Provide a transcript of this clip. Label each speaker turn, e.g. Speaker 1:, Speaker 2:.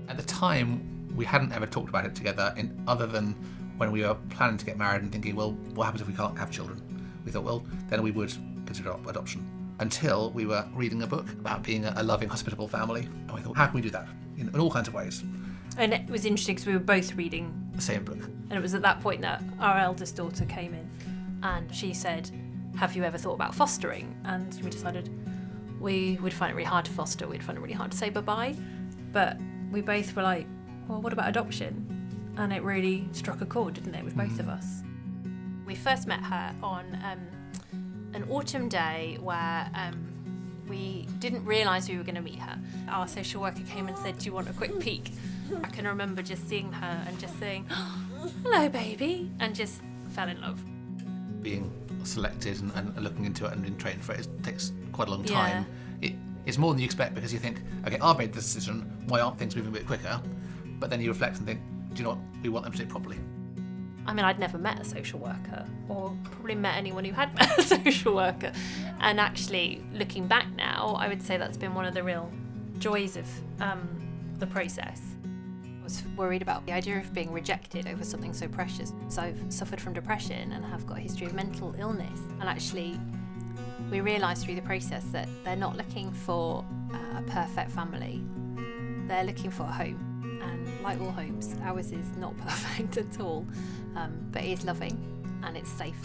Speaker 1: At the time, we hadn't ever talked about it together, other than when we were planning to get married and thinking, well, what happens if we can't have children? We thought, well, then we would consider adoption. Until we were reading a book about being a loving, hospitable family. And we thought, how can we do that? In all kinds of ways.
Speaker 2: And it was interesting because we were both reading
Speaker 1: The same book.
Speaker 2: and it was at that point that our eldest daughter came in and she said, have you ever thought about fostering? And we decided we would find it really hard to foster, we'd find it really hard to say bye-bye, but we both were like, well, what about adoption? And it really struck a chord, didn't it, with both of us. We first met her on an autumn day where we didn't realise we were going to meet her. Our social worker came and said, do you want a quick peek? I can remember just seeing her and just saying, hello baby, and just fell in love.
Speaker 1: Being selected and looking into it and being trained for it takes quite a long time. It's more than you expect because you think, okay, I've made the decision, why aren't things moving a bit quicker? But then you reflect and think, do you know what, we want them to do it properly.
Speaker 2: I mean, I'd never met a social worker or probably met anyone who had met a social worker. And actually, looking back now, I would say that's been one of the real joys of the process. I was worried about the idea of being rejected over something so precious. So I've suffered from depression and have got a history of mental illness. And actually, we realised through the process that they're not looking for a perfect family. They're looking for a home. And like all homes, ours is not perfect at all, but it is loving and it's safe.